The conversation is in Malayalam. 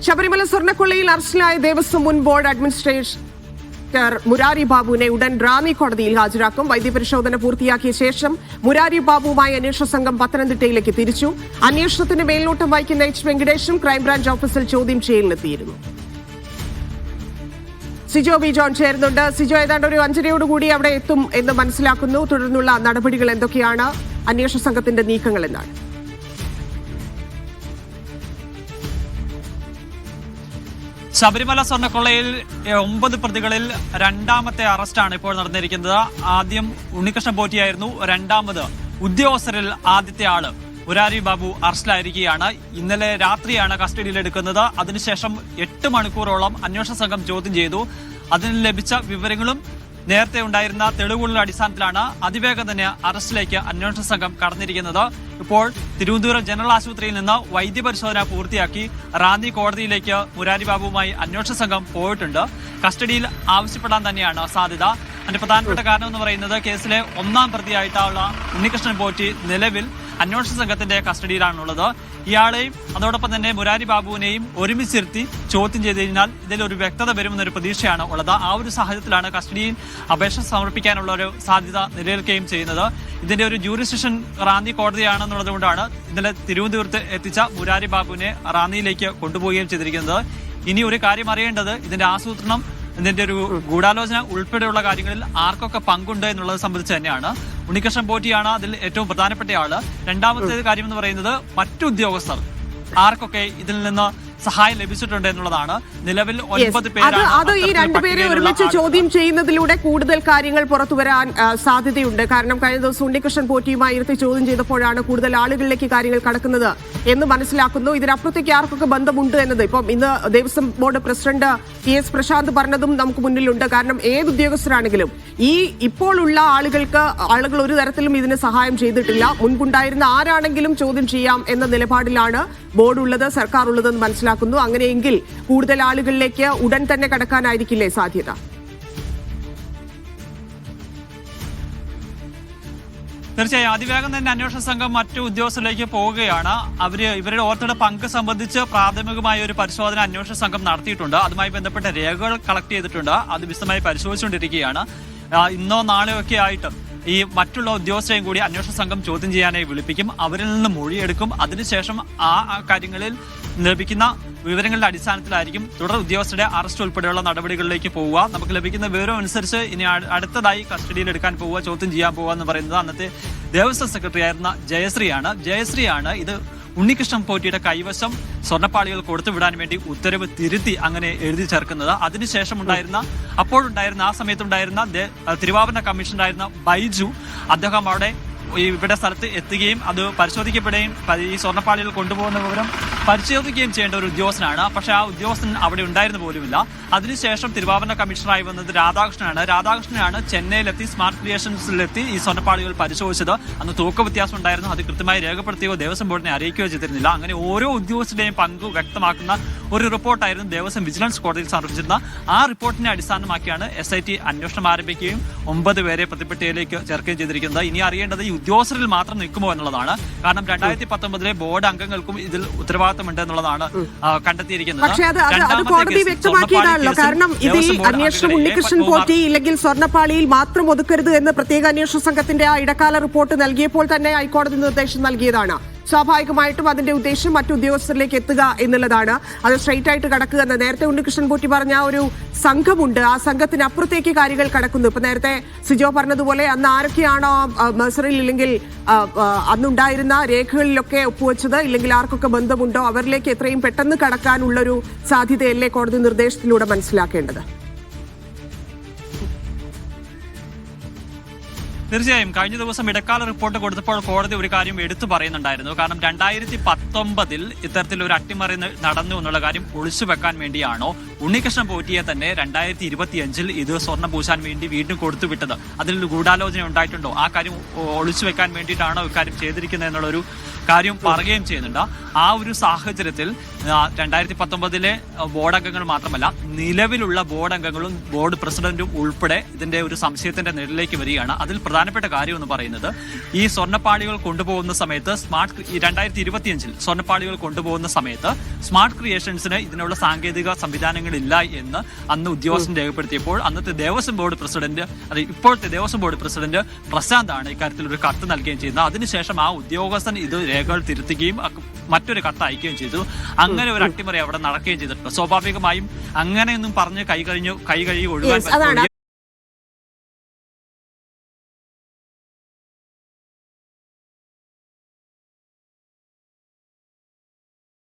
ശബരിമല സ്വർണ്ണക്കൊള്ളയിൽ അറസ്റ്റിലായ ദേവസ്വം മുൻ ബോർഡ് അഡ്മിനിസ്ട്രേറ്റർ മുരാരി ബാബുവിനെ ഉടൻ റാന്നി കോടതിയിൽ ഹാജരാക്കും. വൈദ്യപരിശോധന പൂർത്തിയാക്കിയ ശേഷം മുരാരി ബാബുവുമായി അന്വേഷണ സംഘം പത്തനംതിട്ടയിലേക്ക് തിരിച്ചു. അന്വേഷണത്തിന് മേൽനോട്ടം വഹിക്കുന്ന എച്ച് വെങ്കടേഷും ക്രൈംബ്രാഞ്ച് ഓഫീസിൽ ചോദ്യം ചെയ്യലിനെത്തിയിരുന്നു. സിജോ ബി ജോൺ ചേരുന്നുണ്ട്. സിജോ, ഏതാണ്ട് ഒരു 5:30യോടുകൂടി അവിടെ എത്തും എന്ന് മനസ്സിലാക്കുന്നു. തുടർന്നുള്ള നടപടികൾ എന്തൊക്കെയാണ്? അന്വേഷണ സംഘത്തിന്റെ നീക്കങ്ങൾ എന്താണ്? ശബരിമല സ്വർണ്ണക്കൊള്ളയിൽ 9 പ്രതികളിൽ രണ്ടാമത്തെ അറസ്റ്റാണ് ഇപ്പോൾ നടന്നിരിക്കുന്നത്. ആദ്യം ഉണ്ണികൃഷ്ണൻ പോറ്റിയായിരുന്നു. രണ്ടാമത് ഉദ്യോഗസ്ഥരിൽ ആദ്യത്തെ ആള് മുരാരി ബാബു അറസ്റ്റിലായിരിക്കുകയാണ്. ഇന്നലെ രാത്രിയാണ് കസ്റ്റഡിയിലെടുക്കുന്നത്. അതിനുശേഷം 8 മണിക്കൂറോളം അന്വേഷണ സംഘം ചോദ്യം ചെയ്തു. അതിന് ലഭിച്ച വിവരങ്ങളും നേരത്തെ ഉണ്ടായിരുന്ന തെളിവുകളുടെ അടിസ്ഥാനത്തിലാണ് അതിവേഗം തന്നെ അറസ്റ്റിലേക്ക് അന്വേഷണ സംഘം കടന്നിരിക്കുന്നത്. ഇപ്പോൾ തിരുവനന്തപുരം ജനറൽ ആശുപത്രിയിൽ നിന്ന് വൈദ്യപരിശോധന പൂർത്തിയാക്കി റാന്നി കോടതിയിലേക്ക് മുരാരി ബാബുവുമായി അന്വേഷണ സംഘം പോയിട്ടുണ്ട്. കസ്റ്റഡിയിൽ ആവശ്യപ്പെടാൻ തന്നെയാണ് സാധ്യത. അതിന്റെ പ്രധാനപ്പെട്ട കാരണം എന്ന് പറയുന്നത് കേസിലെ 1-ാം പ്രതിയായിട്ടുള്ള ഉണ്ണികൃഷ്ണൻ പോറ്റി നിലവിൽ അന്വേഷണ സംഘത്തിന്റെ കസ്റ്റഡിയിലാണുള്ളത്. ഇയാളെയും അതോടൊപ്പം തന്നെ മുരാരി ബാബുവിനെയും ഒരുമിച്ചിരുത്തി ചോദ്യം ചെയ്ത് കഴിഞ്ഞാൽ ഇതിലൊരു വ്യക്തത വരുമെന്നൊരു പ്രതീക്ഷയാണ് ഉള്ളത്. ആ ഒരു സാഹചര്യത്തിലാണ് കസ്റ്റഡിയിൽ അപേക്ഷ സമർപ്പിക്കാനുള്ള ഒരു സാധ്യത നിലനിൽക്കുകയും ചെയ്യുന്നത്. ഇതിന്റെ ഒരു ജൂറിസ്ഡിക്ഷൻ റാന്നി കോടതിയാണെന്നുള്ളത് കൊണ്ടാണ് ഇന്നലെ തിരുവനന്തപുരത്ത് എത്തിച്ച മുരാരി ബാബുവിനെ റാന്നിയിലേക്ക് കൊണ്ടുപോവുകയും ചെയ്തിരിക്കുന്നത്. ഇനി ഒരു കാര്യം അറിയേണ്ടത് ഇതിന്റെ ആസൂത്രണം, ഇതിന്റെ ഒരു ഗൂഢാലോചന ഉൾപ്പെടെയുള്ള കാര്യങ്ങളിൽ ആർക്കൊക്കെ പങ്കുണ്ട് എന്നുള്ളത് സംബന്ധിച്ച് തന്നെയാണ്. ഉണ്ണികൃഷ്ണൻ പോറ്റിയാണ് അതിൽ ഏറ്റവും പ്രധാനപ്പെട്ട ആള്. രണ്ടാമത്തെ കാര്യം എന്ന് പറയുന്നത് മറ്റു ഉദ്യോഗസ്ഥർ ആർക്കൊക്കെ ഇതിൽ നിന്ന് സഹായം ലഭിച്ചിട്ടുണ്ട് എന്നുള്ളതാണ്. നിലവിൽ 9 പേരാണ്. അത് ഈ 2 പേരെ ഒരുമിച്ച് ചോദ്യം ചെയ്യുന്നതിലൂടെ കൂടുതൽ കാര്യങ്ങൾ പുറത്തു വരാൻ സാധ്യതയുണ്ട്. കാരണം കഴിഞ്ഞ ദിവസം ഉണ്ണികൃഷ്ണൻ പോറ്റിയുമായി ഇരുത്തി ചോദ്യം ചെയ്തപ്പോഴാണ് കൂടുതൽ ആളുകളിലേക്ക് കാര്യങ്ങൾ കടക്കുന്നത് എന്ന് മനസ്സിലാക്കുന്നു. ഇതിനപ്പുറത്തേക്ക് ആർക്കൊക്കെ ബന്ധമുണ്ട് എന്നത് ഇപ്പം ഇന്ന് Devaswom board president TS Prasanth പറഞ്ഞതും നമുക്ക് മുന്നിലുണ്ട്. കാരണം ഏത് ഉദ്യോഗസ്ഥരാണെങ്കിലും ഈ ഇപ്പോൾ ഉള്ള ആളുകൾ ഒരു തരത്തിലും ഇതിന് സഹായം ചെയ്തിട്ടില്ല. മുൻപുണ്ടായിരുന്ന ആരാണെങ്കിലും ചോദ്യം ചെയ്യാം എന്ന നിലപാടിലാണ് ബോർഡ് ഉള്ളത്, സർക്കാർ ഉള്ളതെന്ന് മനസ്സിലാക്കുന്നു. അങ്ങനെയെങ്കിൽ കൂടുതൽ ആളുകളിലേക്ക് ഉടൻ തന്നെ കടക്കാനായിരിക്കില്ലേ സാധ്യത? തീർച്ചയായും അതിവേഗം തന്നെ അന്വേഷണ സംഘം മറ്റു ഉദ്യോഗസ്ഥരിലേക്ക് പോവുകയാണ്. ഇവരുടെ ഓർത്തയുടെ പങ്ക് സംബന്ധിച്ച് പ്രാഥമികമായ ഒരു പരിശോധന അന്വേഷണ സംഘം നടത്തിയിട്ടുണ്ട്. അതുമായി ബന്ധപ്പെട്ട രേഖകൾ കളക്ട് ചെയ്തിട്ടുണ്ട്. അത് വിശദമായി പരിശോധിച്ചുകൊണ്ടിരിക്കുകയാണ്. ഇന്നോ നാളെയോ ഒക്കെ ആയിട്ട് ഈ മറ്റുള്ള ഉദ്യോഗസ്ഥരെയും കൂടി അന്വേഷണ സംഘം ചോദ്യം ചെയ്യാനായി വിളിപ്പിക്കും. അവരിൽ നിന്ന് മൊഴിയെടുക്കും. അതിനുശേഷം ആ കാര്യങ്ങളിൽ ലഭിക്കുന്ന വിവരങ്ങളുടെ അടിസ്ഥാനത്തിലായിരിക്കും തുടർ ഉദ്യോഗസ്ഥരുടെ അറസ്റ്റ് ഉൾപ്പെടെയുള്ള നടപടികളിലേക്ക് പോവുക. നമുക്ക് ലഭിക്കുന്ന വിവരം അനുസരിച്ച് ഇനി അടുത്തതായി കസ്റ്റഡിയിൽ എടുക്കാൻ പോവുക, ചോദ്യം ചെയ്യാൻ പോവുക എന്ന് പറയുന്നത് അന്നത്തെ ദേവസ്വം സെക്രട്ടറി ആയിരുന്ന ജയശ്രീയാണ് ഇത് ഉണ്ണികൃഷ്ണൻ പോറ്റിയുടെ കൈവശം സ്വർണ്ണപ്പാളികൾ കൊടുത്തുവിടാൻ വേണ്ടി ഉത്തരവ് തിരുത്തി അങ്ങനെ എഴുതി ചേർക്കുന്നത്. അതിനുശേഷം അപ്പോഴുണ്ടായിരുന്ന ആ സമയത്തുണ്ടായിരുന്ന തിരുവാഭരണ കമ്മീഷണറായിരുന്ന ബൈജു അദ്ദേഹം അവിടെ ഇവിടെ സ്ഥലത്ത് എത്തുകയും അത് പരിശോധിക്കപ്പെടുകയും ഈ സ്വർണ്ണപ്പാളികൾ കൊണ്ടുപോകുന്ന വിവരം പരിശോധിക്കുകയും ചെയ്യേണ്ട ഒരു ഉദ്യോഗസ്ഥനാണ്. പക്ഷെ ആ ഉദ്യോഗസ്ഥൻ അവിടെ ഉണ്ടായിരുന്ന പോലുമില്ല. അതിനുശേഷം തിരുവാഭരണ കമ്മീഷണറായി വന്നത് രാധാകൃഷ്ണനാണ് ചെന്നൈയിലെത്തി സ്മാർട്ട് ക്രിയേഷൻസിലെത്തി ഈ സ്വർണ്ണപ്പാളികൾ പരിശോധിച്ചത്. അന്ന് തൂക്ക വ്യത്യാസം ഉണ്ടായിരുന്നു. അത് കൃത്യമായി രേഖപ്പെടുത്തുകയോ ദേവസ്വം ബോർഡിനെ അറിയിക്കുകയോ ചെയ്തിരുന്നില്ല. അങ്ങനെ ഓരോ ഉദ്യോഗസ്ഥരുടെയും പങ്ക് വ്യക്തമാക്കുന്ന ഒരു റിപ്പോർട്ടായിരുന്നു ദേവസ്വം വിജിലൻസ് കോടതിയിൽ സമർപ്പിച്ചിരുന്ന. ആ റിപ്പോർട്ടിനെ അടിസ്ഥാനമാക്കിയാണ് SIT അന്വേഷണം ആരംഭിക്കുകയും 9 പേരെ പ്രതിപട്ടികയിലേക്ക് ചേർക്കുകയും ചെയ്തിരിക്കുന്നത്. ഇനി അറിയേണ്ടത് ഈ ഉദ്യോഗസ്ഥരിൽ മാത്രം നിൽക്കുമോ എന്നുള്ളതാണ്. കാരണം 2019 ബോർഡ് അംഗങ്ങൾക്കും ഇതിൽ ഉത്തരവാദിത്തമുണ്ട് എന്നുള്ളതാണ് കണ്ടെത്തിയിരിക്കുന്നത്. പക്ഷേ അത് കോടതി വ്യക്തമാക്കിയതാണല്ലോ. കാരണം ഇതിൽ അന്വേഷണം ഉണ്ണികൃഷ്ണൻ പോറ്റി ഇല്ലെങ്കിൽ സ്വർണ്ണപ്പാളിയിൽ മാത്രം ഒതുക്കരുത് എന്ന് പ്രത്യേക അന്വേഷണ സംഘത്തിന്റെ ആ ഇടക്കാല റിപ്പോർട്ട് നൽകിയപ്പോൾ തന്നെ ഹൈക്കോടതി നിർദ്ദേശം നൽകിയതാണ്. സ്വാഭാവികമായിട്ടും അതിന്റെ ഉദ്ദേശം മറ്റു ഉദ്യോഗസ്ഥരിലേക്ക് എത്തുക എന്നുള്ളതാണ്. അത് സ്ട്രെയിറ്റ് ആയിട്ട് കടക്കുക എന്ന് നേരത്തെ ഉണ്ണികൃഷ്ണൻ പോറ്റി പറഞ്ഞ ഒരു സംഘമുണ്ട്. ആ സംഘത്തിനപ്പുറത്തേക്ക് കാര്യങ്ങൾ കടക്കുന്നു. ഇപ്പൊ നേരത്തെ സിജോ പറഞ്ഞതുപോലെ അന്ന് ആരൊക്കെയാണോ മസറിൽ ഇല്ലെങ്കിൽ അന്നുണ്ടായിരുന്ന രേഖകളിലൊക്കെ ഒപ്പുവെച്ചത് ഇല്ലെങ്കിൽ ആർക്കൊക്കെ ബന്ധമുണ്ടോ അവരിലേക്ക് എത്രയും പെട്ടെന്ന് കടക്കാനുള്ളൊരു സാധ്യതയല്ലേ കോടതി നിർദ്ദേശത്തിലൂടെ മനസ്സിലാക്കേണ്ടത്? തീർച്ചയായും കഴിഞ്ഞ ദിവസം ഇടക്കാല റിപ്പോർട്ട് കൊടുത്തപ്പോൾ കോടതി ഒരു കാര്യം എടുത്തു പറയുന്നുണ്ടായിരുന്നു. കാരണം 2019 ഇത്തരത്തിലൊരു അട്ടിമറി നടന്നു എന്നുള്ള കാര്യം ഒളിച്ചു വെക്കാൻ വേണ്ടിയാണോ ഉണ്ണികൃഷ്ണൻ പോറ്റിയെ തന്നെ 2025 ഇത് സ്വർണ്ണം പൂശാൻ വേണ്ടി വീണ്ടും കൊടുത്തുവിട്ടത്? അതിൽ ഗൂഢാലോചന ഉണ്ടായിട്ടുണ്ടോ? ആ കാര്യം ഒളിച്ചു വെക്കാൻ വേണ്ടിയിട്ടാണോ ഇക്കാര്യം ചെയ്തിരിക്കുന്നത് എന്നുള്ളൊരു കാര്യം പറയുകയും ചെയ്യുന്നുണ്ട്. ആ ഒരു സാഹചര്യത്തിൽ 2019 ബോർഡ് അംഗങ്ങൾ മാത്രമല്ല നിലവിലുള്ള ബോർഡ് അംഗങ്ങളും ബോർഡ് പ്രസിഡന്റും ഉൾപ്പെടെ ഇതിന്റെ ഒരു സംശയത്തിന്റെ നിഴലിലേക്ക് വരികയാണ്. അതിൽ പ്രധാനപ്പെട്ട കാര്യം എന്ന് പറയുന്നത് ഈ സ്വർണ്ണപ്പാളികൾ കൊണ്ടുപോകുന്ന സമയത്ത് 2025 സ്വർണ്ണപ്പാളികൾ കൊണ്ടുപോകുന്ന സമയത്ത് സ്മാർട്ട് ക്രിയേഷൻസിന് ഇതിനുള്ള സാങ്കേതിക സംവിധാനങ്ങളില്ല എന്ന് അന്ന് ഉദ്യോഗസ്ഥൻ രേഖപ്പെടുത്തിയപ്പോൾ അന്നത്തെ ദേവസ്വം ബോർഡ് പ്രസിഡന്റ് ഇപ്പോഴത്തെ ദേവസ്വം ബോർഡ് പ്രസിഡന്റ് പ്രശാന്താണ് ഇക്കാര്യത്തിൽ ഒരു കത്ത് നൽകുകയും ചെയ്യുന്നത്. അതിനുശേഷം ആ ഉദ്യോഗസ്ഥൻ ഇത് രേഖകൾ തിരുത്തുകയും മറ്റൊരു കത്ത് അയക്കുകയും ചെയ്തു. അങ്ങനെ ഒരു അട്ടിമറി അവിടെ നടക്കുകയും ചെയ്തിട്ടുണ്ട്. സ്വാഭാവികമായും അങ്ങനെയൊന്നും പറഞ്ഞ് കൈ കഴുകി ഒഴുകാൻ